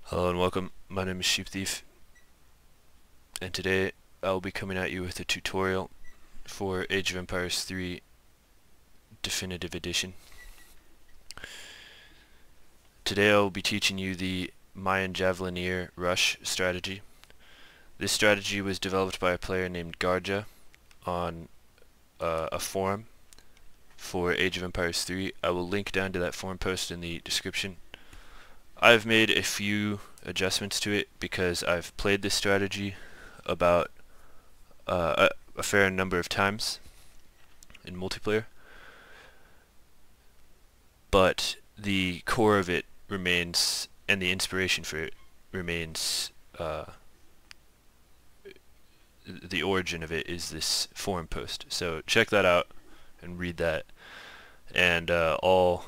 Hello and welcome, my name is Sheep Thief, and today I'll be coming at you with a tutorial for Age of Empires 3 Definitive Edition. Today I'll be teaching you the Mayan Javelineer rush strategy. This strategy was developed by a player named Garja on a forum for Age of Empires 3. I will link down to that forum post in the description. I've made a few adjustments to it because I've played this strategy about a fair number of times in multiplayer, but the core of it remains, and the inspiration for it remains, the origin of it is this forum post. So check that out and read that, and all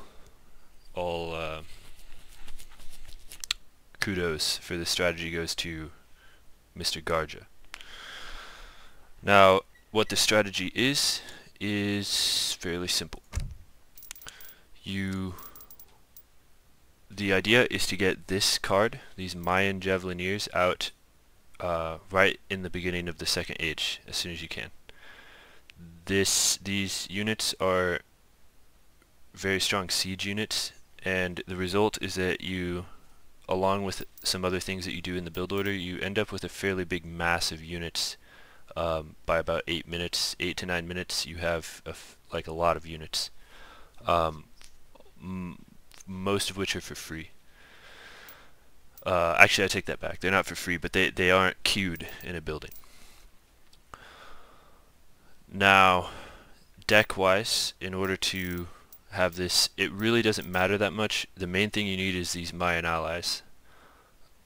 kudos for this strategy goes to Mr. Garja. Now, what the strategy is fairly simple. The idea is to get this card, these Mayan Javelineers, out right in the beginning of the second age, as soon as you can. These units are very strong siege units, and the result is that you, along with some other things that you do in the build order, you end up with a fairly big mass of units. By about 8 to 9 minutes, you have like a lot of units, most of which are for free. Actually, I take that back. They're not for free, but they aren't queued in a building. Now, deck-wise, in order to have this, it really doesn't matter that much. The main thing you need is these Mayan allies.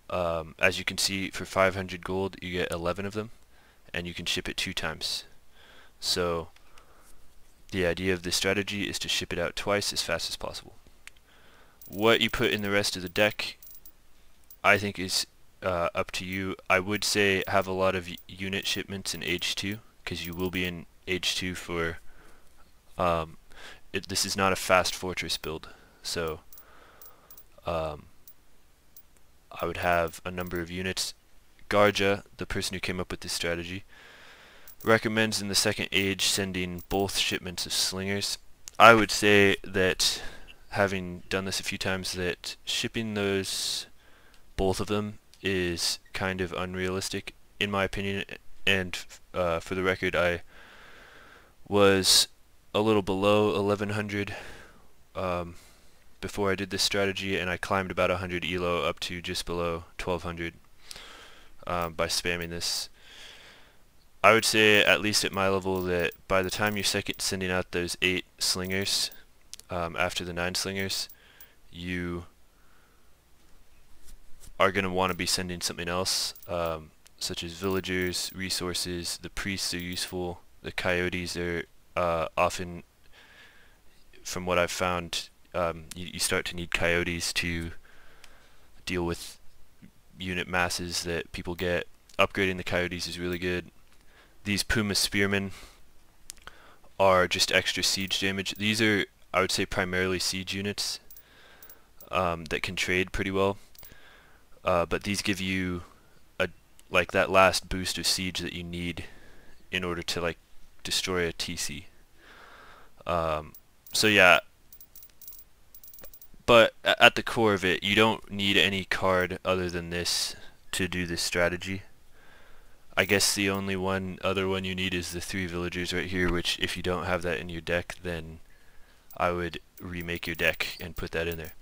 As you can see, for 500 gold you get 11 of them, and you can ship it 2 times. So the idea of this strategy is to ship it out twice as fast as possible. What you put in the rest of the deck, I think, is up to you. I would say have a lot of unit shipments in Age 2, because you will be in Age 2 for this is not a fast fortress build, so I would have a number of units. Garja, the person who came up with this strategy, recommends in the second age sending both shipments of Slingers. I would say that, having done this a few times, that shipping both of them is kind of unrealistic in my opinion, and for the record, I was a little below 1100 before I did this strategy, and I climbed about 100 elo up to just below 1200 by spamming this. I would say, at least at my level, that by the time you're sending out those 8 Slingers, after the 9 Slingers, you are going to want to be sending something else, such as villagers, resources. The priests are useful. The coyotes are often, from what I've found, you start to need coyotes to deal with unit masses that people get. Upgrading the coyotes is really good. These Puma Spearmen are just extra siege damage. These are, I would say, primarily siege units that can trade pretty well, but these give you like that last boost of siege that you need in order to destroy a TC. So yeah, but at the core of it, you don't need any card other than this to do this strategy. I guess the only other one you need is the 3 villagers right here, which, if you don't have that in your deck, then I would remake your deck and put that in there.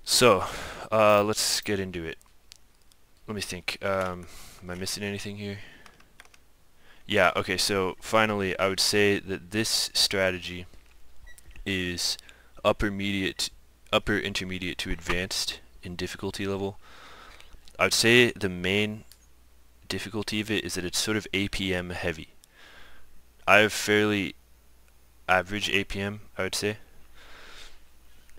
So let's get into it. Let me think. Am I missing anything here? Yeah, okay, so finally I would say that this strategy is upper intermediate to advanced in difficulty level. I would say the main difficulty of it is that it's sort of APM heavy. I have fairly average APM, I would say,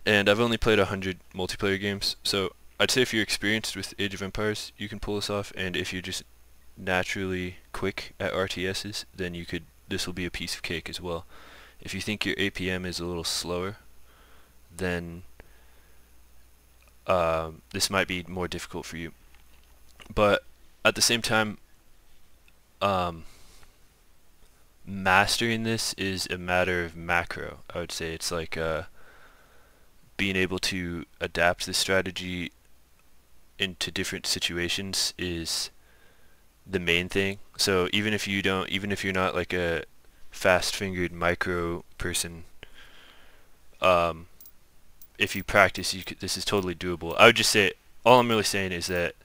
and I've only played 100 multiplayer games, so I'd say if you're experienced with Age of Empires, you can pull this off, and if you're just naturally quick at RTSs, then this will be a piece of cake as well. If you think your APM is a little slower, then this might be more difficult for you. But at the same time, mastering this is a matter of macro. I would say it's like being able to adapt the strategy into different situations is the main thing. So even if you're not like a fast-fingered micro person, if you practice, this is totally doable. I would just say, all I'm really saying is that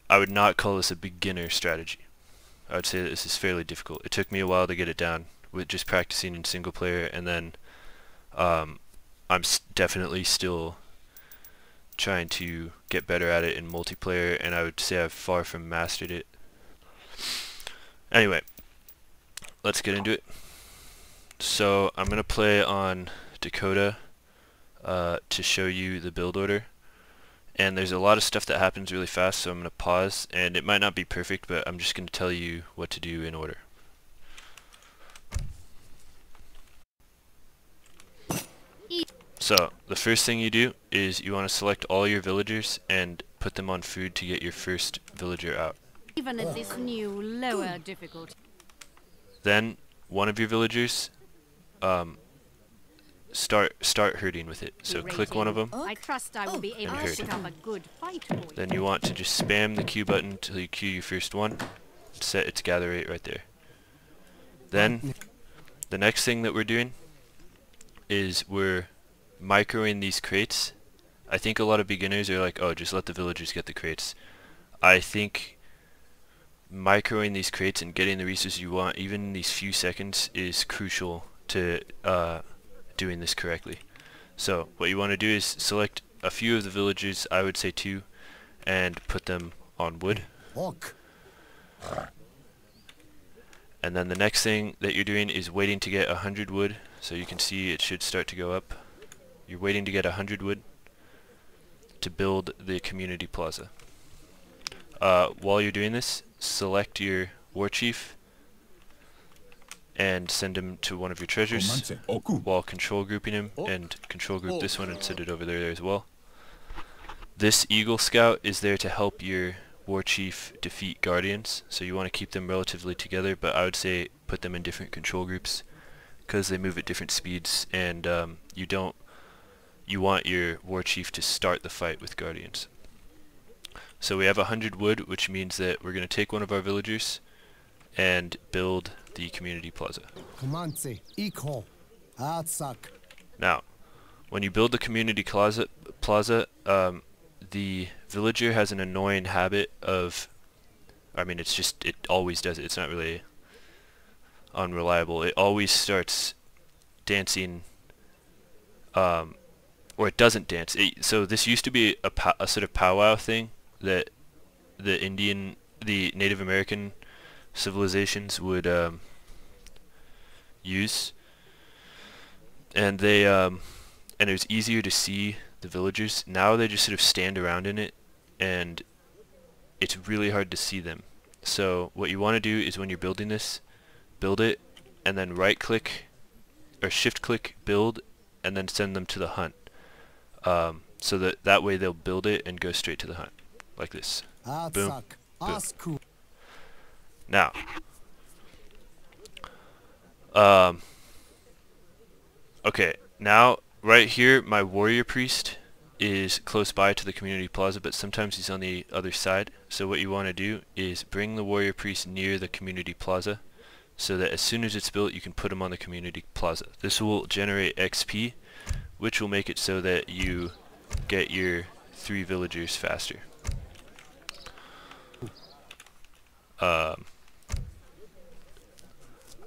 I would not call this a beginner strategy. I would say that this is fairly difficult. It took me a while to get it down with just practicing in single player, and then I'm definitely still trying to get better at it in multiplayer, and I would say I've far from mastered it. Anyway, let's get into it. So I'm going to play on Dakota to show you the build order. And there's a lot of stuff that happens really fast, so I'm going to pause, and it might not be perfect, but I'm just going to tell you what to do in order. So, the first thing you do is you want to select all your villagers and put them on food to get your first villager out. Even at this new, lower difficulty. Then, one of your villagers, start herding with it. So click one of them. I trust I will be able to put up a good fight for you. Then you want to just spam the Q button until you queue your first one. Set its gather rate right there. Then the next thing that we're doing is we're microing these crates. I think a lot of beginners are like, oh, just let the villagers get the crates. I think microing these crates and getting the resources you want, even in these few seconds, is crucial to doing this correctly. So what you want to do is select a few of the villagers, I would say 2, and put them on wood. And then the next thing that you're doing is waiting to get 100 wood. So you can see it should start to go up. You're waiting to get 100 wood to build the community plaza. While you're doing this, select your war chief and send him to one of your treasures while control grouping him, and control group this one and send it over there as well. This Eagle Scout is there to help your war chief defeat guardians, so you want to keep them relatively together, but I would say put them in different control groups because they move at different speeds, and you want your war chief to start the fight with guardians. So we have 100 wood, which means that we're going to take one of our villagers and build the community plaza. Now, when you build the community plaza, the villager has an annoying habit of, it always does it. It's not really unreliable. It always starts dancing, or it doesn't dance. So this used to be a sort of powwow thing that the Native American civilizations would use, and it was easier to see the villagers. Now they just sort of stand around in it, and it's really hard to see them. So what you want to do is when you're building this, build it, and then right click or shift click build, and then send them to the hunt, so that way they'll build it and go straight to the hunt like this. Boom, boom. Now, okay, now right here my warrior priest is close by to the community plaza, but sometimes he's on the other side. So what you want to do is bring the warrior priest near the community plaza so that as soon as it's built you can put him on the community plaza. This will generate XP, which will make it so that you get your 3 villagers faster.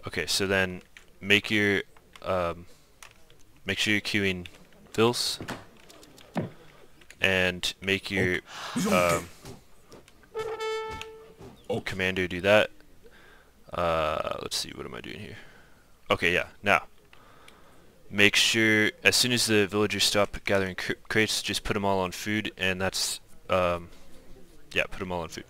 Okay, so then make sure you're queuing Vils, and make your commander do that. Let's see, what am I doing here? Okay, yeah, now make sure as soon as the villagers stop gathering crates, just put them all on food, and that's yeah, put them all on food.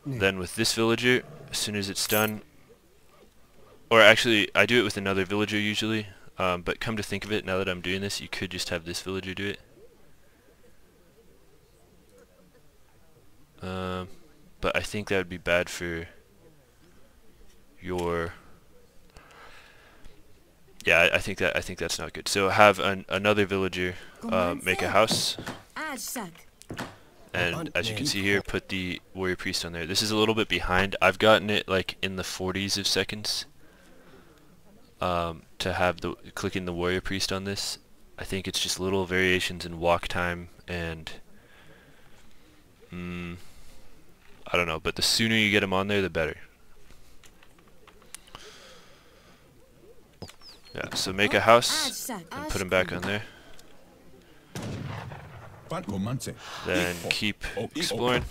Then with this villager, as soon as it's done, or actually I do it with another villager usually, But come to think of it, now that I'm doing this, you could just have this villager do it. But I think that would be bad for your... Yeah, I think that's not good. So have another villager make a house, and as you can see here, put the warrior priest on there. This is a little bit behind. I've gotten it like in the 40s of seconds to have clicking the warrior priest on this. I think it's just little variations in walk time and I don't know, but the sooner you get them on there, the better. Yeah, so make a house and put them back on there. Then keep exploring.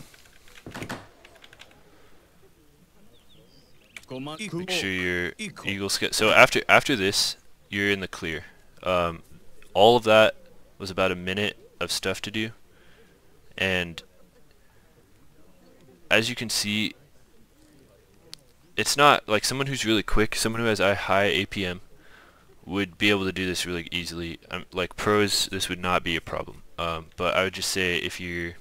Make sure your eagle scout. So after this, you're in the clear. All of that was about a minute of stuff to do, and as you can see, it's not like someone who's really quick. Someone who has a high APM would be able to do this really easily. Like pros, this would not be a problem. But I would just say if you're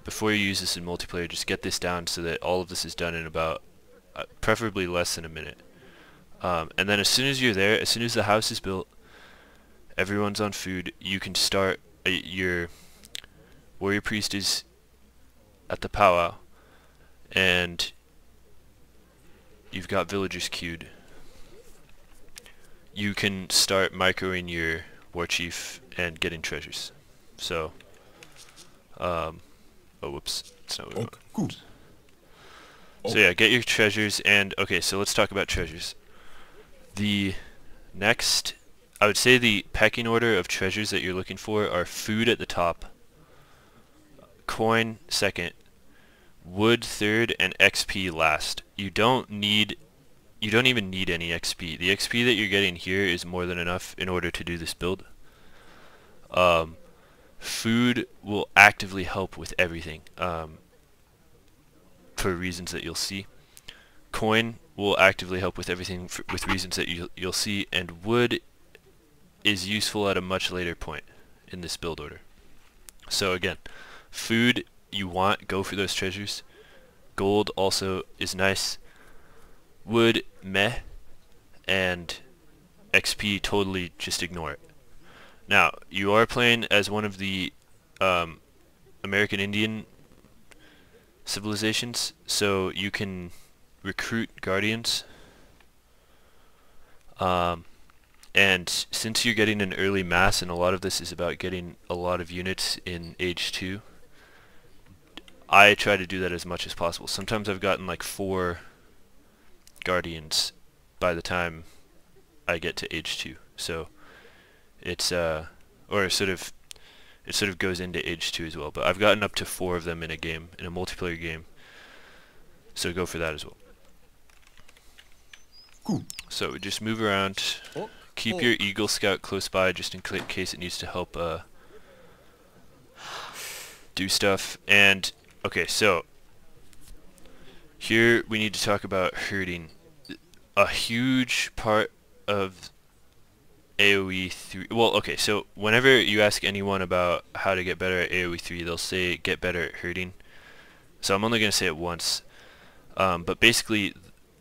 before you use this in multiplayer, just get this down so that all of this is done in about preferably less than a minute. And then as soon as you're there, as soon as the house is built, everyone's on food, you can start. Your warrior priest is at the powwow, and you've got villagers queued. You can start microing your war chief and getting treasures. So, oh whoops, that's not what we want. So yeah, get your treasures, and okay, so let's talk about treasures. The next, I would say the pecking order of treasures that you're looking for are food at the top, coin second, wood third, and XP last. You don't even need any XP. The XP that you're getting here is more than enough in order to do this build. Food will actively help with everything, for reasons that you'll see. Coin will actively help with everything with reasons that you'll see, and wood is useful at a much later point in this build order. So again, food you want, go for those treasures. Gold also is nice. Wood, meh. And XP, totally just ignore it. Now, you are playing as one of the American Indian civilizations, so you can recruit guardians. And since you're getting an early mass, and a lot of this is about getting a lot of units in Age 2, I try to do that as much as possible. Sometimes I've gotten like 4 guardians by the time I get to Age 2. So it's or it sort of goes into Age 2 as well. But I've gotten up to 4 of them in a game, in a multiplayer game. So go for that as well. Cool. So just move around. Keep your Eagle Scout close by just in case it needs to help do stuff. And okay, so here we need to talk about herding. A huge part of AoE3, well, okay, so whenever you ask anyone about how to get better at AoE3, they'll say get better at herding. So I'm only going to say it once. But basically,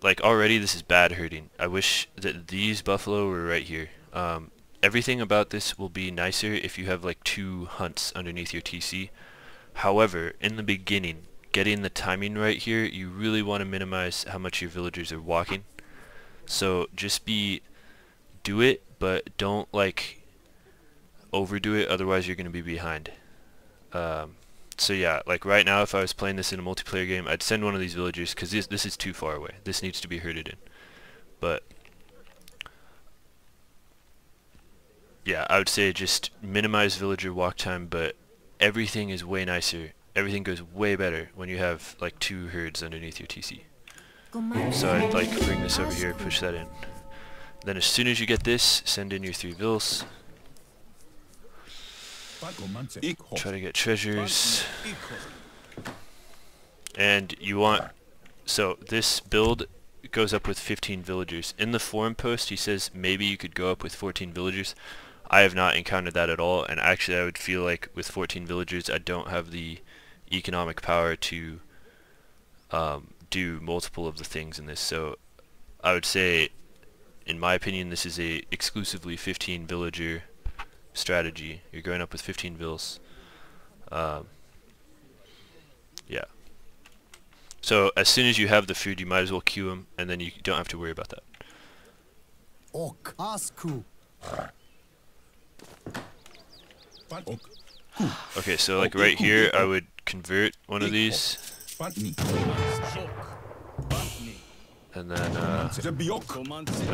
like already this is bad herding. I wish that these buffalo were right here. Everything about this will be nicer if you have like 2 hunts underneath your TC. However, in the beginning, getting the timing right here, you really want to minimize how much your villagers are walking. So just do it, but don't like overdo it, otherwise you're going to be behind. So yeah, like right now if I was playing this in a multiplayer game, I'd send one of these villagers, because this is too far away. This needs to be herded in. But yeah, I would say just minimize villager walk time, but everything is way nicer. Everything goes way better when you have like 2 herds underneath your TC. So I'd like bring this over here, push that in. Then as soon as you get this, send in your 3 vills. Try to get treasures. And you want, so this build goes up with 15 villagers. In the forum post, he says maybe you could go up with 14 villagers. I have not encountered that at all, and actually I would feel like with 14 villagers, I don't have the economic power to do multiple of the things in this. So I would say, in my opinion, this is a exclusively 15 villager strategy. You're going up with 15 vills. Yeah. So as soon as you have the food, you might as well queue them, and then you don't have to worry about that. Ok. Asku. Okay, so like right here, I would convert one of these, and then put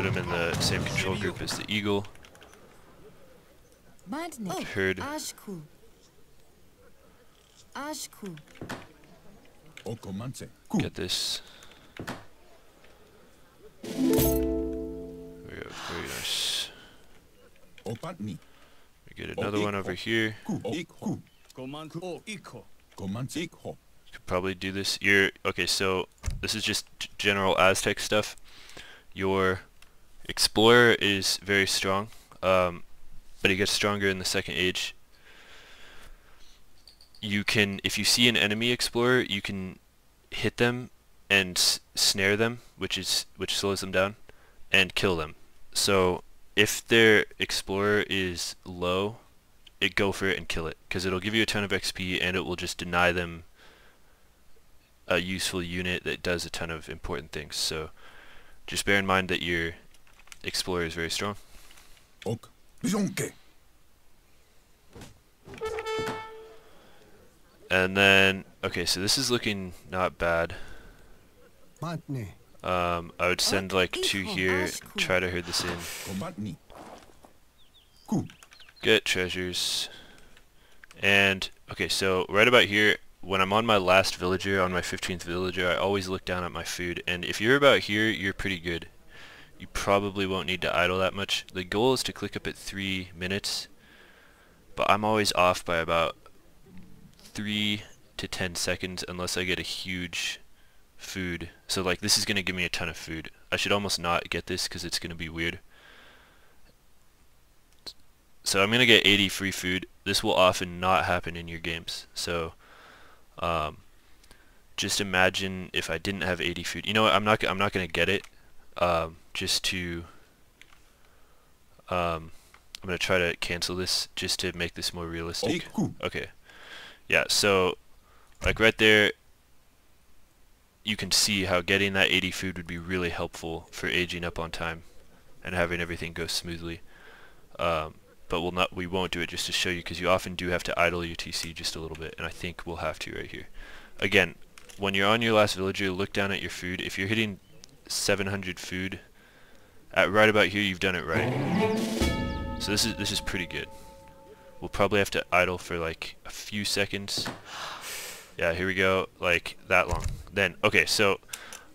him in the same control group as the eagle. Herd. Get this. There we go, very nice. We get another one over here. Could probably do this. Okay, so this is just general Aztec stuff. Your explorer is very strong, but he gets stronger in the second age. You can, if you see an enemy explorer, you can hit them and snare them, which slows them down, and kill them. So if their explorer is low, go for it and kill it, because it'll give you a ton of XP and it will just deny them a useful unit that does a ton of important things. So just bear in mind that your explorer is very strong. And then, okay, so this is looking not bad. I would send like 2 here, try to herd this in. Get treasures. And, okay, so right about here, when I'm on my last villager, on my 15th villager, I always look down at my food. And if you're about here, you're pretty good. You probably won't need to idle that much. The goal is to click up at 3 minutes, but I'm always off by about 3 to 10 seconds unless I get a huge food. So like this is going to give me a ton of food. I should almost not get this because it's going to be weird. So I'm going to get 80 free food. This will often not happen in your games. So just imagine if I didn't have 80 food. You know what? I'm not going to get it. Just to I'm going to try to cancel this just to make this more realistic. Okay. Yeah, so like right there, you can see how getting that 80 food would be really helpful for aging up on time and having everything go smoothly. But we won't do it just to show you, because you often do have to idle your TC just a little bit, and I think we'll have to right here. Again, when you're on your last villager, look down at your food. If you're hitting 700 food at right about here, you've done it right. So this is pretty good. We'll probably have to idle for like a few seconds. Yeah, here we go, like that long. Then, okay, so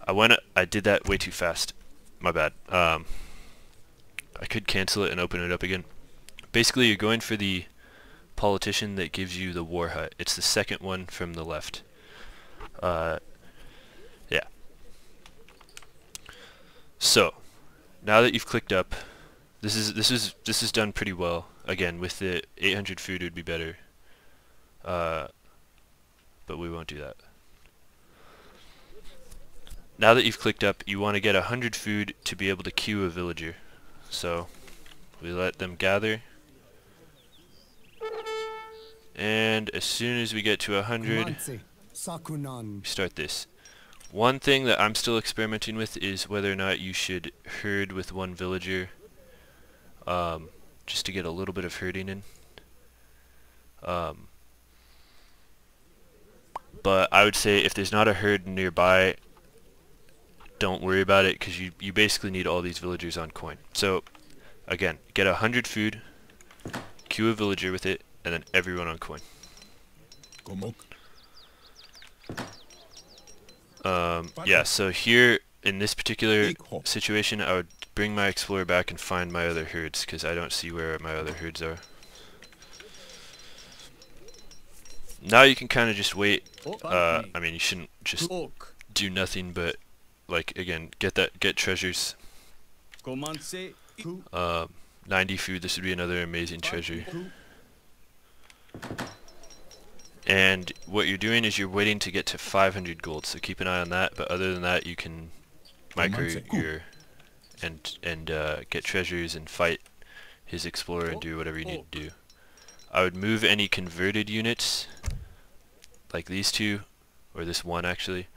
I did that way too fast. My bad. I could cancel it and open it up again. Basically, you're going for the politician that gives you the war hut. It's the second one from the left. Yeah. So, now that you've clicked up, this is done pretty well. Again, with the 800 food, it would be better. But we won't do that. Now that you've clicked up, you want to get 100 food to be able to queue a villager. So, we let them gather. And as soon as we get to 100, we start this. One thing that I'm still experimenting with is whether or not you should herd with one villager, just to get a little bit of herding in. But I would say if there's not a herd nearby, don't worry about it, because you basically need all these villagers on coin. So again, get 100 food, queue a villager with it, and then everyone on coin. Yeah, so here in this particular situation, I would bring my explorer back and find my other herds, because I don't see where my other herds are. Now you can kind of just wait. I mean, you shouldn't just do nothing but like again, get treasures. 90 food, this would be another amazing treasure. And what you're doing is you're waiting to get to 500 gold, so keep an eye on that, but other than that you can micro your and get treasures and fight his explorer and do whatever you need to do. I would move any converted units, like these two, or this one actually,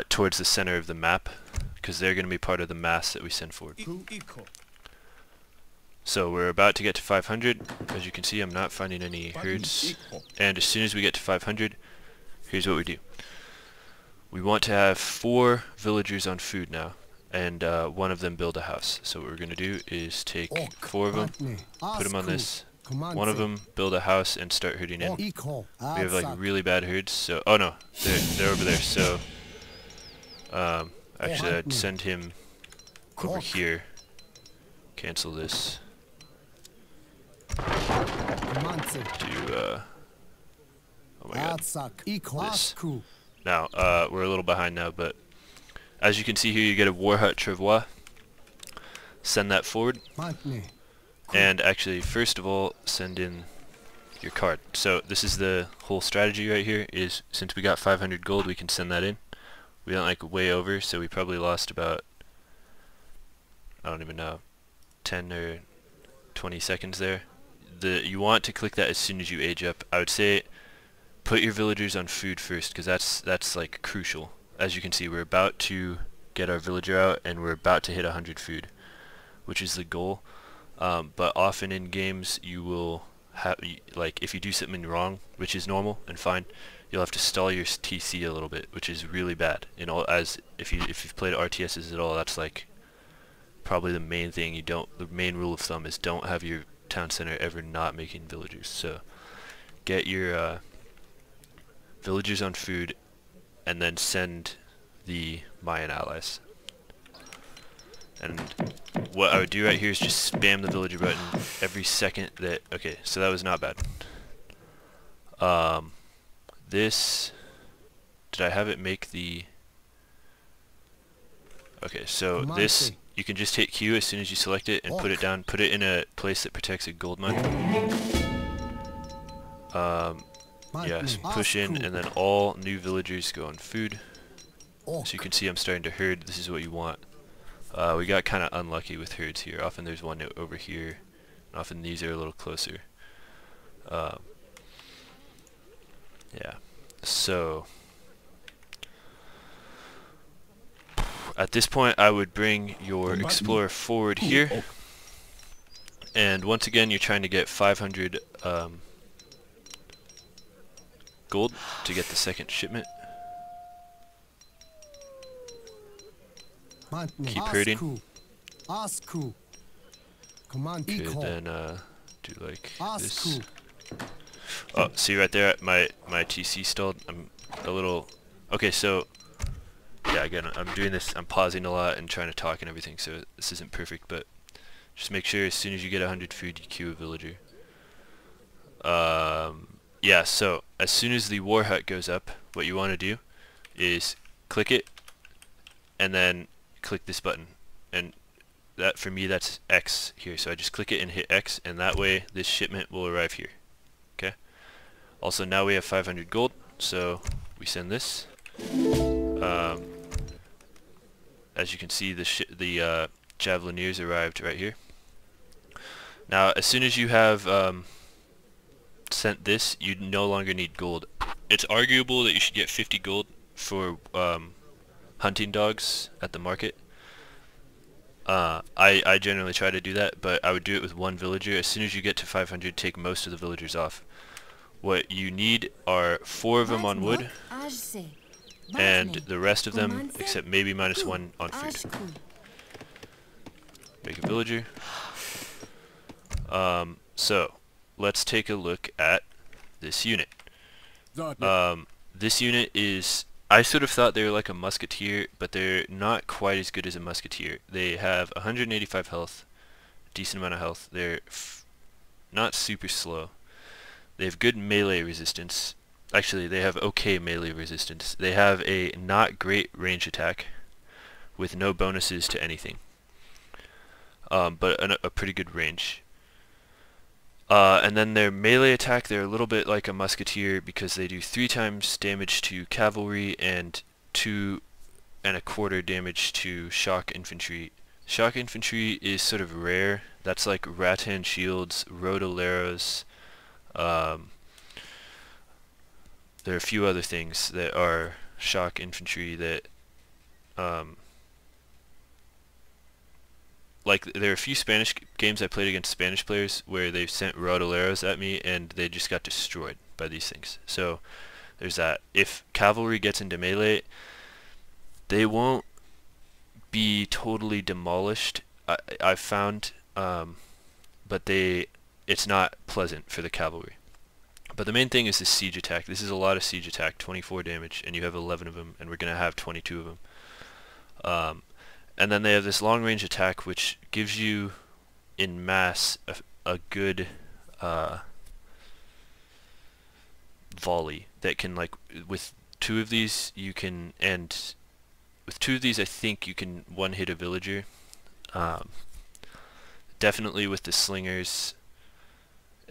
towards the center of the map, because they're going to be part of the mass that we send forward. So we're about to get to 500. As you can see, I'm not finding any herds. And as soon as we get to 500, here's what we do. We want to have 4 villagers on food now, and one of them build a house. So what we're going to do is take 4 of them, put them on this. One of them build a house and start herding in. We have like really bad herds, so oh no, they're over there. So actually, I'd send him over here. Cancel this. To oh my god, this. Now we're a little behind now, but as you can see here, you get a war hut travois. Send that forward, and actually, first of all, send in your card. So this is the whole strategy right here. Is since we got 500 gold, we can send that in. We went like way over, so we probably lost about, I don't even know, 10 or 20 seconds there. You want to click that as soon as you age up. I would say put your villagers on food first, because that's like crucial. As you can see, we're about to get our villager out and we're about to hit 100 food, which is the goal. But often in games you will have, like, if you do something wrong, which is normal and fine, you'll have to stall your TC a little bit, which is really bad. As if you've played RTSs at all, that's like probably the main thing. The main rule of thumb is don't have your town center ever not making villagers. So get your villagers on food and then send the Mayan allies. And what I would do right here is just spam the villager button every second that, okay, so that was not bad. This, did I have it make the, okay, so this, you can just hit Q as soon as you select it and put it down, put it in a place that protects a gold mine. Yes, push in, and then all new villagers go on food. So you can see I'm starting to herd. This is what you want. We got kind of unlucky with herds here. Often there's one over here, and often these are a little closer. Yeah, so at this point I would bring your explorer forward here, and once again you're trying to get 500 gold to get the second shipment. Keep herding. Could then do like this. Oh, see right there, my TC stalled. I'm a little, okay, so yeah, again, I'm doing this, I'm pausing a lot and trying to talk and everything, so this isn't perfect, but just make sure as soon as you get 100 food you queue a villager. Yeah, so as soon as the war hut goes up, what you want to do is click it and then click this button, and that, for me, that's X here, so I just click it and hit X, and that way this shipment will arrive here. Okay, also now we have 500 gold, so we send this. As you can see, the Javelineers arrived right here. Now as soon as you have sent this, you no longer need gold. It's arguable that you should get 50 gold for hunting dogs at the market. I generally try to do that, but I would do it with one villager. As soon as you get to 500, take most of the villagers off. What you need are 4 of them on wood, and the rest of them, except maybe -1, on food. Make a villager. So let's take a look at this unit. This unit is, I sort of thought they were like a musketeer, but they're not quite as good as a musketeer. They have 185 health, decent amount of health. They're not super slow. They have good melee resistance. Actually, they have okay melee resistance. They have a not great range attack. with no bonuses to anything, but a pretty good range. And then their melee attack, they're a little bit like a musketeer because they do 3 times damage to cavalry and 2.25 damage to shock infantry. Shock infantry is sort of rare. That's like rattan shields, rodoleros. There are a few other things that are shock infantry that like there are a few Spanish games I played against Spanish players where they've sent rodoleros at me and they just got destroyed by these things. So there's that. If cavalry gets into melee, they won't be totally demolished, I've found, but it's not pleasant for the cavalry. But the main thing is the siege attack. This is a lot of siege attack, 24 damage, and you have 11 of them, and we're going to have 22 of them. And then they have this long range attack which gives you in mass a good volley that can, like, with 2 of these you can, and with 2 of these I think you can one hit a villager. Definitely with the slingers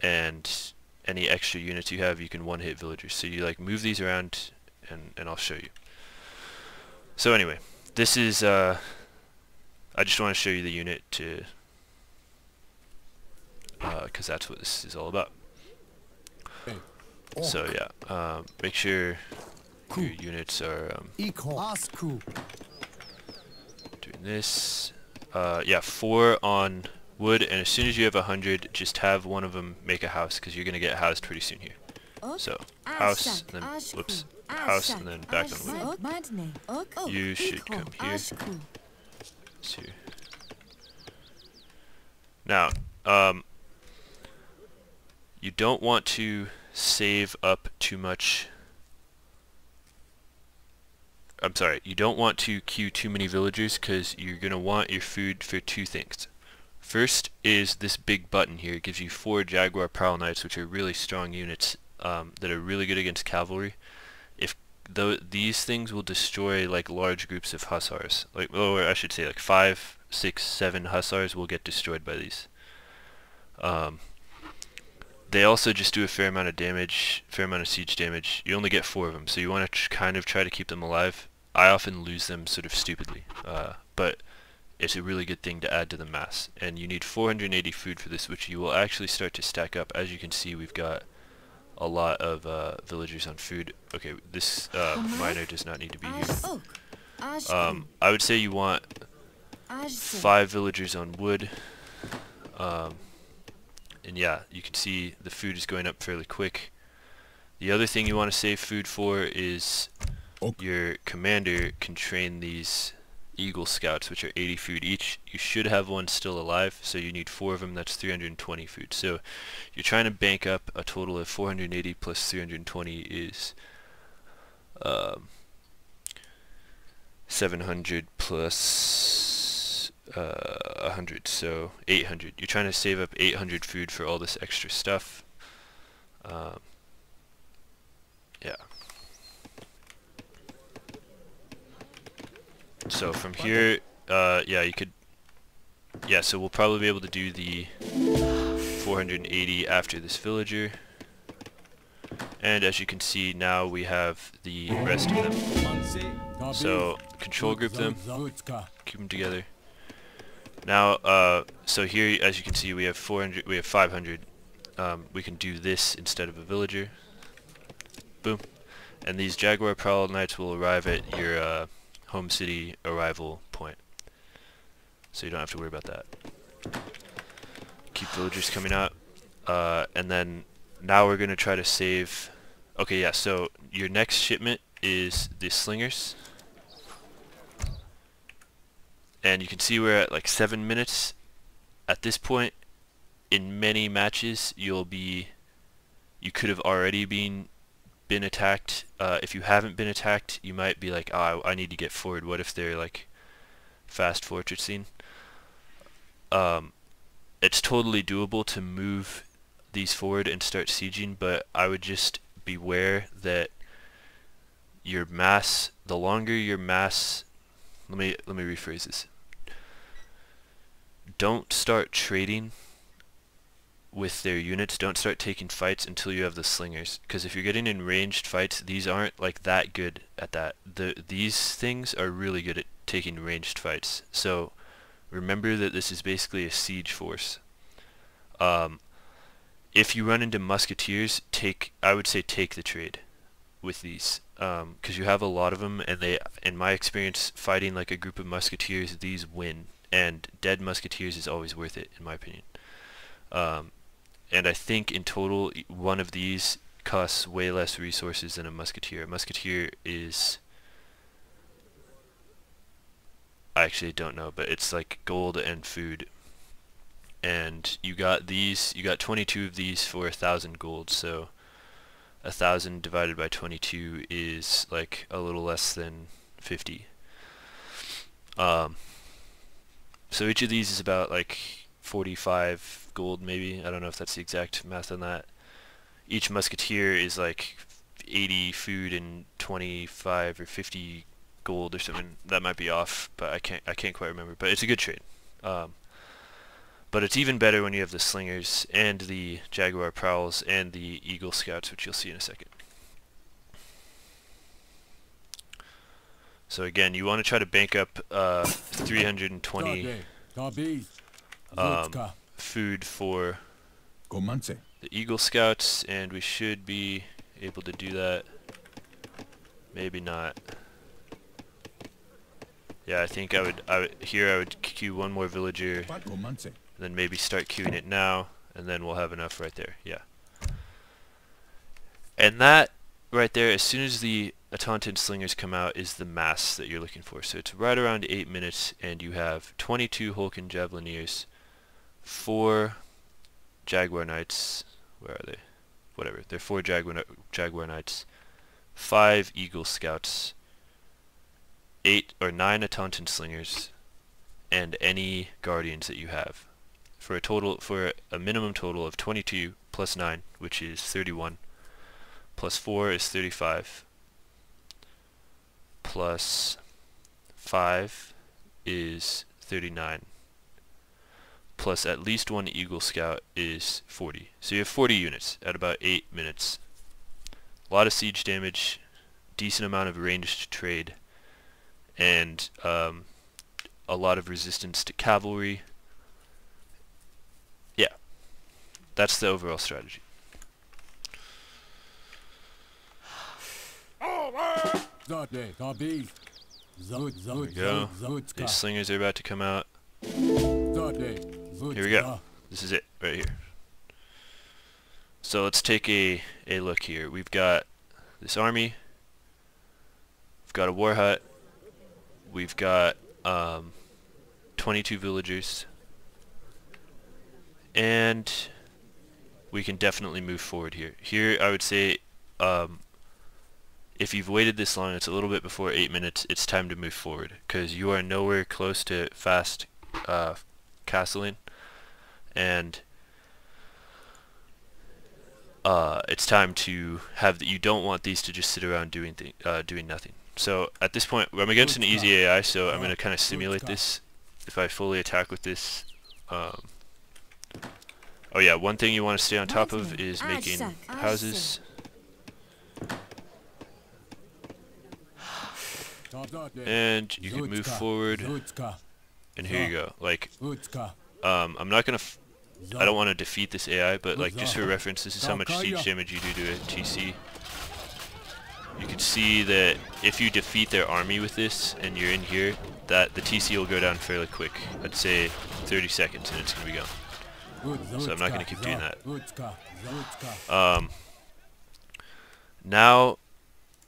and any extra units you have, you can one hit villagers. So you like move these around and I'll show you. So anyway, this is I just want to show you the unit to because that's what this is all about. So yeah, make sure your units are doing this. Yeah, 4 on wood, and as soon as you have 100, just have one of them make a house, because you're going to get housed pretty soon here. So, house, and then, whoops, house, and then back on wood. You should come here. So, now, you don't want to save up too much. I'm sorry, you don't want to queue too many villagers because you're going to want your food for 2 things. First is this big button here. It gives you 4 Jaguar Prowl Knights, which are really strong units that are really good against cavalry. If these things will destroy like large groups of hussars, like, or I should say like 5, 6, 7 hussars will get destroyed by these. They also just do a fair amount of damage, fair amount of siege damage. You only get 4 of them, so you want to kind of try to keep them alive. I often lose them sort of stupidly, but it's a really good thing to add to the mass. And you need 480 food for this, which you will actually start to stack up. As you can see, we've got a lot of villagers on food. Okay, this miner does not need to be here. I would say you want 5 villagers on wood. And yeah, you can see the food is going up fairly quick. The other thing you want to save food for is your commander can train these Eagle Scouts, which are 80 food each. You should have one still alive, so you need 4 of them. That's 320 food. So you're trying to bank up a total of 480 plus 320 is 700 plus 100, so 800. You're trying to save up 800 food for all this extra stuff. Yeah. So from here, yeah, you could, yeah, so we'll probably be able to do the 480 after this villager. And as you can see, now we have the rest of them. So control group them, keep them together. Now, so here, as you can see, we have 400, we have 500. We can do this instead of a villager. Boom. And these Jaguar Prowl Knights will arrive at your home city arrival point. So you don't have to worry about that. Keep villagers coming out. And then now we're going to try to save... Okay, yeah, so your next shipment is the Slingers. And you can see we're at like 7 minutes. At this point, in many matches, you could have already been attacked. If you haven't been attacked, you might be like, oh, I need to get forward. What if they're like fast fortressing? It's totally doable to move these forward and start sieging, but I would just beware that your mass, the longer your mass let me rephrase this. Don't start trading with their units. Don't start taking fights until you have the slingers, because if you're getting in ranged fights, these aren't like that good at that. These things are really good at taking ranged fights. So remember that this is basically a siege force. If you run into musketeers, I would say take the trade with these, because you have a lot of them, and they, in my experience, fighting like a group of musketeers, these win, and dead musketeers is always worth it, in my opinion. And I think in total, one of these costs way less resources than a musketeer. A musketeer is, I actually don't know, but it's like gold and food. And you got 22 of these for 1,000 gold, so 1,000 divided by 22 is like a little less than 50. So each of these is about like 45 gold, maybe. I don't know if that's the exact math on that. Each musketeer is like 80 food and 25 or 50 gold or something. That might be off, but I can't quite remember. But it's a good trade. But it's even better when you have the slingers and the jaguar prowls and the eagle scouts, which you'll see in a second. So again, you want to try to bank up 320 food for the eagle scouts, and we should be able to do that. Maybe not. Yeah, I think I would queue one more villager, then maybe start queuing it now, and then we'll have enough right there. Yeah. And that right there, as soon as the taunted slingers come out, is the mass that you're looking for. So it's right around 8 minutes, and you have 22 Hulken Javelineers, 4 Jaguar Knights. Where are they? Whatever. They're 4 Jaguar Knights, 5 Eagle Scouts, 8 or 9 Taunted Slingers, and any Guardians that you have, for a minimum total of 22 plus 9, which is 31, plus 4 is 35, plus 5 is 39, plus at least 1 Eagle Scout is 40. So you have 40 units at about 8 minutes. A lot of siege damage, decent amount of ranged trade, and a lot of resistance to cavalry. Yeah, that's the overall strategy. There we go. These slingers are about to come out. Here we go. This is it right here. So let's take a look here. We've got this army. We've got a war hut. We've got 22 villagers. And we can definitely move forward here. Here I would say if you've waited this long, it's a little bit before 8 minutes, it's time to move forward, because you are nowhere close to fast castling, and it's time to have you don't want these to just sit around doing nothing. So at this point, I'm against an easy AI, so I'm going to kind of simulate this. If I fully attack with this, oh yeah, one thing you want to stay on top of is making houses. And you can move forward, and here you go. Like, I'm not gonna I don't want to defeat this AI, but like, just for reference, this is how much siege damage you do to a TC. You can see that if you defeat their army with this, and you're in here, that the TC will go down fairly quick. I'd say 30 seconds, and it's gonna be gone. So I'm not gonna keep doing that. Now,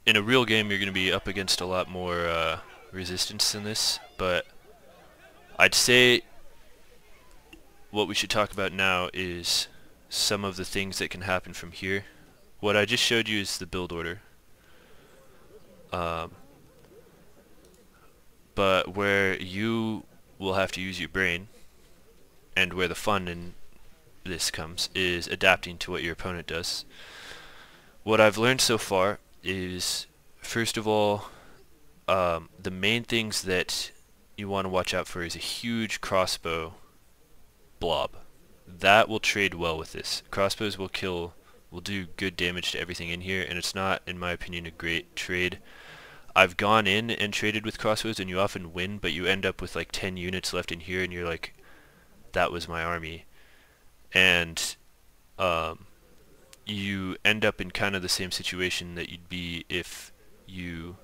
in a real game, you're going to be up against a lot more resistance than this, but I'd say what we should talk about now is some of the things that can happen from here. What I just showed you is the build order, but where you will have to use your brain, and where the fun in this comes, is adapting to what your opponent does. What I've learned so far is, first of all, the main things that you want to watch out for is a huge crossbow blob. That will trade well with this. Crossbows will do good damage to everything in here, and it's not, in my opinion, a great trade. I've gone in and traded with crossbows, and you often win, but you end up with like 10 units left in here, and you're like, that was my army. And you end up in kind of the same situation that you'd be if you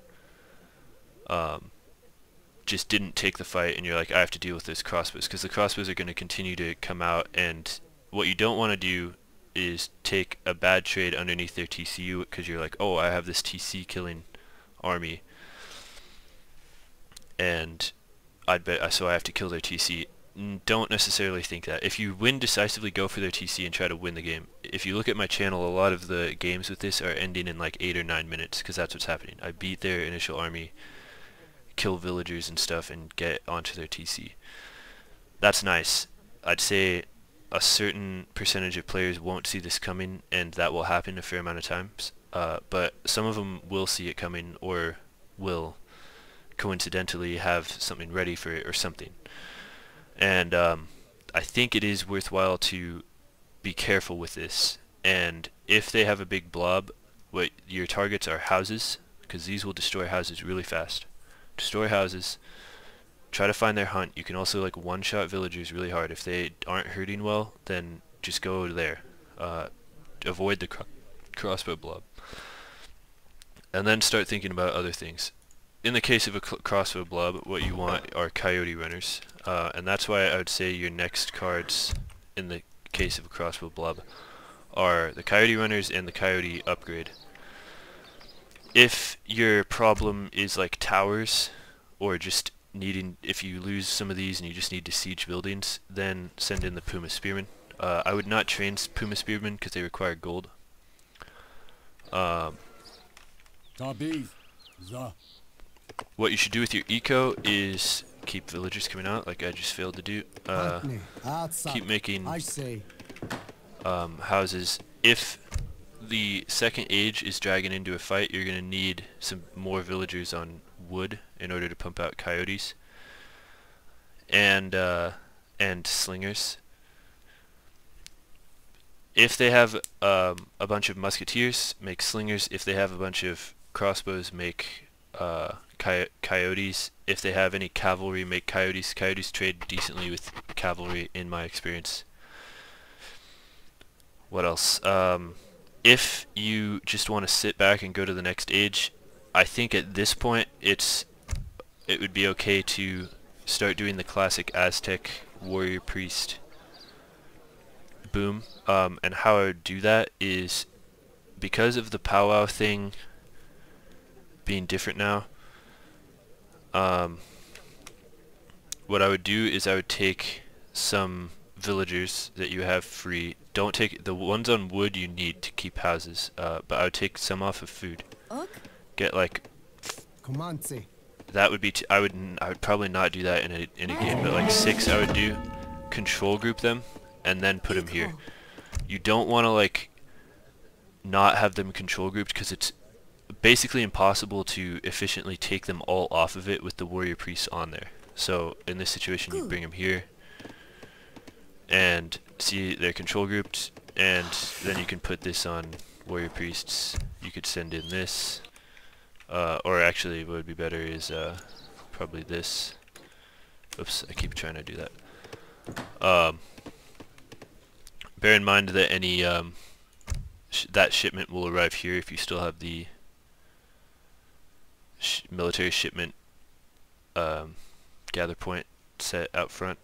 just didn't take the fight and you're like, I have to deal with this crossbows, because the crossbows are going to continue to come out, and what you don't want to do is take a bad trade underneath their TCU, because you're like, oh, I have this TC killing army, and so I have to kill their TC. Don't necessarily think that. If you win decisively, go for their TC and try to win the game. If you look at my channel, a lot of the games with this are ending in like 8 or 9 minutes, because that's what's happening. I beat their initial army, kill villagers and stuff, and get onto their TC. That's nice. I'd say a certain percentage of players won't see this coming, and that will happen a fair amount of times. But some of them will see it coming, or will coincidentally have something ready for it or something. And I think it is worthwhile to be careful with this. And if they have a big blob, what your targets are houses, because these will destroy houses really fast. Destroy houses, try to find their hunt. You can also like one-shot villagers really hard. If they aren't hurting well, then just go there. Avoid the crossbow blob. And then start thinking about other things. In the case of a crossbow blob, what you want are coyote runners. And that's why I would say your next cards, in the case of a crossbow blob, are the coyote runners and the coyote upgrade. If your problem is like towers, or just needing, if you lose some of these and you just need to siege buildings, then send in the Puma Spearmen. I would not train Puma Spearmen because they require gold. What you should do with your eco is keep villagers coming out, like I just failed to do. Keep making houses. If the second age is dragging into a fight, you're going to need some more villagers on wood in order to pump out coyotes and slingers. If they have a bunch of musketeers, make slingers. If they have a bunch of crossbows, make coyotes. If they have any cavalry, make coyotes. Coyotes trade decently with cavalry in my experience. What else? If you just want to sit back and go to the next age, I think at this point it would be okay to start doing the classic Aztec warrior priest boom. And how I would do that is, because of the powwow thing being different now, what I would do is I would take some villagers that you have free. Don't take the ones on wood, you need to keep houses, but I would take some off of food. Get like, that would be I would probably not do that in a game, but like 6 I would do. Control group them and then put them here. You don't want to like not have them control grouped, because it's basically impossible to efficiently take them all off of it with the warrior priests on there. So in this situation you bring them here and see they're control grouped, and then you can put this on warrior priests. You could send in this, or actually what would be better is probably this. Oops, I keep trying to do that. Bear in mind that any that shipment will arrive here if you still have the military shipment gather point set out front.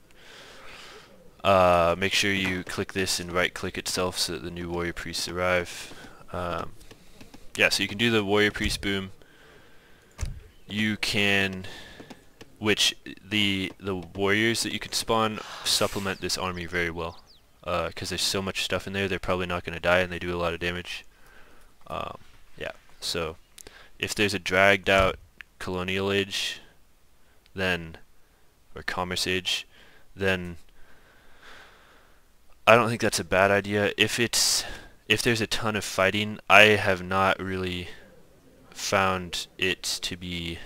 Make sure you click this and right click itself so that the new warrior priests arrive. Yeah, so you can do the warrior priest boom. You can, which the warriors that you could spawn supplement this army very well, because there's so much stuff in there, they're probably not going to die and they do a lot of damage. Yeah, so if there's a dragged out colonial age, then, or commerce age, then I don't think that's a bad idea. If there's a ton of fighting, I have not really found it to be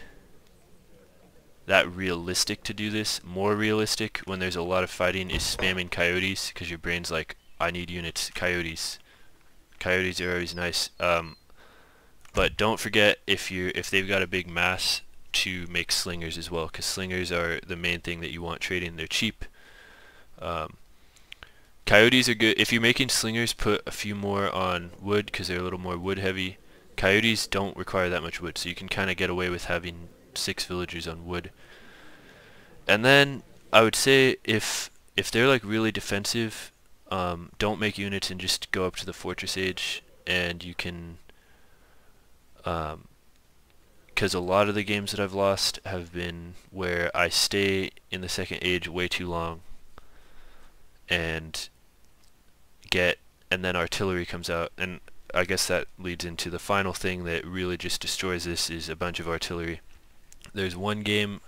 that realistic to do this. More realistic when there's a lot of fighting is spamming coyotes, because your brain's like, I need units, coyotes. Coyotes are always nice. But don't forget, if they've got a big mass, to make slingers as well, because slingers are the main thing that you want trading. They're cheap. Coyotes are good. If you're making slingers, put a few more on wood, because they're a little more wood heavy. Coyotes don't require that much wood, so you can kind of get away with having 6 villagers on wood. And then I would say if they're like really defensive, don't make units and just go up to the fortress age, and you can, because a lot of the games that I've lost have been where I stay in the second age way too long and then artillery comes out, and I guess that leads into the final thing that really just destroys this, is a bunch of artillery. There's one game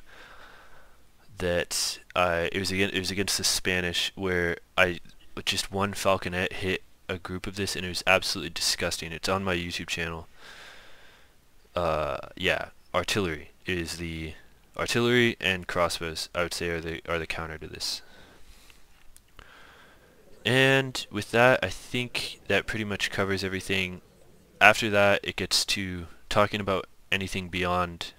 that it was against the Spanish, where with just one falconet hit a group of this, and it was absolutely disgusting. It's on my YouTube channel. Yeah, artillery and crossbows, I would say, are the counter to this. And with that, I think that pretty much covers everything. After that, it gets to talking about anything beyond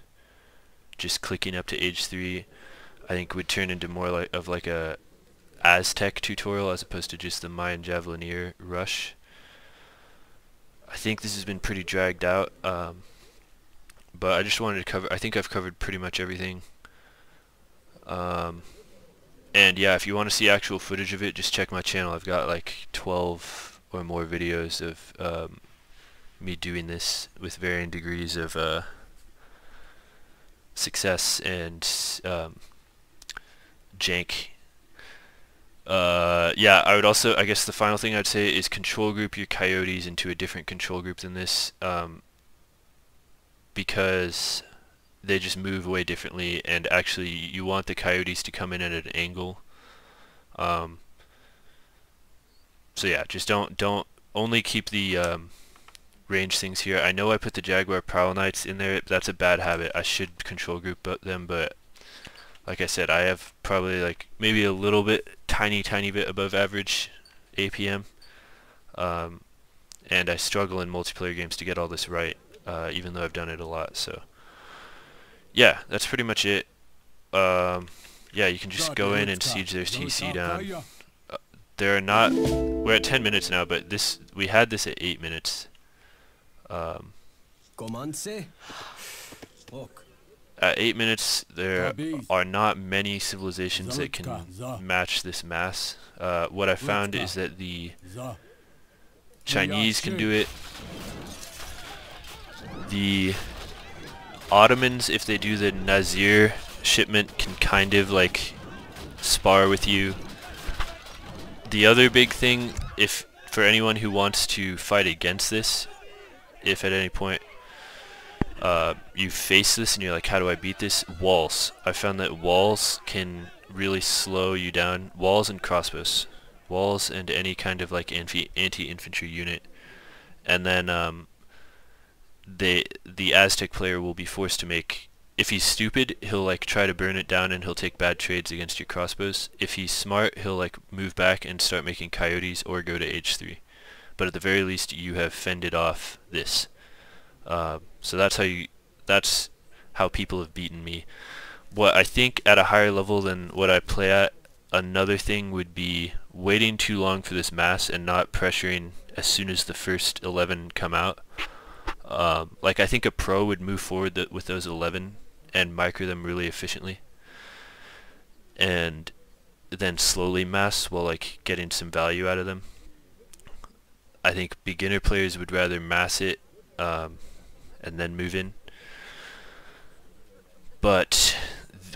just clicking up to age 3. I think would turn into more like a Aztec tutorial as opposed to just the Mayan Javelineer rush. I think this has been pretty dragged out, but I just wanted to cover. I think I've covered pretty much everything. And yeah, if you want to see actual footage of it, just check my channel. I've got like 12 or more videos of me doing this with varying degrees of success and jank. Yeah, I would also, I guess the final thing I'd say is control group your coyotes into a different control group than this, because they just move way differently, and actually you want the coyotes to come in at an angle. So yeah, just don't only keep the range things here. I know I put the Jaguar Prowl Knights in there. That's a bad habit. I should control group them, but like I said, I have probably like maybe a little bit, tiny bit above average APM, and I struggle in multiplayer games to get all this right, even though I've done it a lot. So yeah, that's pretty much it. Yeah, you can just go in and siege their TC down. There are not, we're at 10 minutes now, but we had this at 8 minutes. At 8 minutes, there are not many civilizations that can match this mass. What I found is that the Chinese can do it. The Ottomans, if they do the Nazir shipment, can kind of like spar with you. The other big thing, if for anyone who wants to fight against this, if at any point you face this and you're like, how do I beat this? Walls. I found that walls can really slow you down. Walls and crossbows. Walls and any kind of like anti-infantry unit. And then the Aztec player will be forced to make, if he's stupid, he'll like try to burn it down and he'll take bad trades against your crossbows. If he's smart, he'll like move back and start making coyotes or go to age 3. But at the very least, you have fended off this. So that's how people have beaten me. What I think at a higher level than what I play at, another thing would be waiting too long for this mass and not pressuring as soon as the first 11 come out. Like I think a pro would move forward with those 11 and micro them really efficiently, and then slowly mass while like getting some value out of them. I think beginner players would rather mass it and then move in. But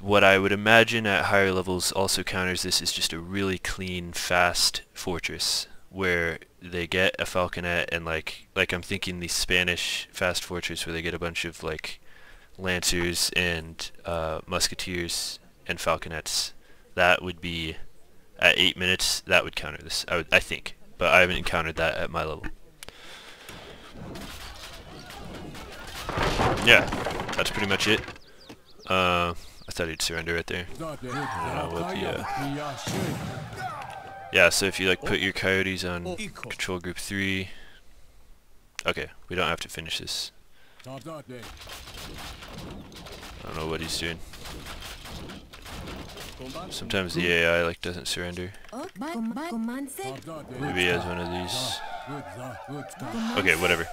what I would imagine at higher levels also counters this is just a really clean, fast fortress where they get a falconet, and like I'm thinking the Spanish fast fortress where they get a bunch of like lancers and musketeers and falconets. That would be at 8 minutes. That would counter this. I think, but I haven't encountered that at my level. Yeah, that's pretty much it. I thought he'd surrender right there. I don't know what the, yeah, so if you like put your coyotes on control group 3. Okay, we don't have to finish this. I don't know what he's doing. Sometimes the AI like doesn't surrender. Maybe he has one of these. Okay, whatever.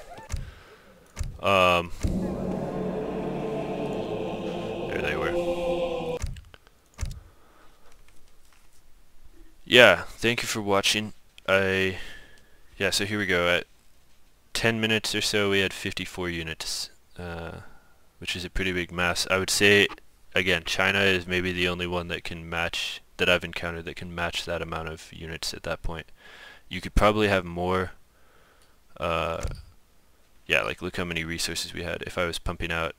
There they were. Yeah, thank you for watching. Yeah, so here we go. At 10 minutes or so, we had 54 units, which is a pretty big mass. I would say, again, China is maybe the only one that can match, that I've encountered, that can match that amount of units at that point. You could probably have more. Yeah, like look how many resources we had. If I was pumping out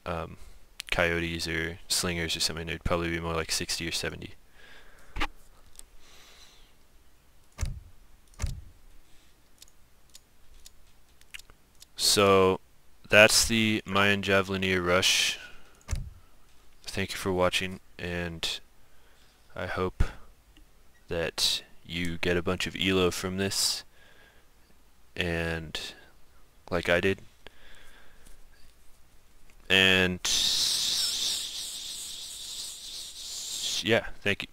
coyotes or slingers or something, it'd probably be more like 60 or 70. So that's the Mayan Javelineer rush. Thank you for watching, and I hope that you get a bunch of elo from this, and like I did. And yeah, thank you.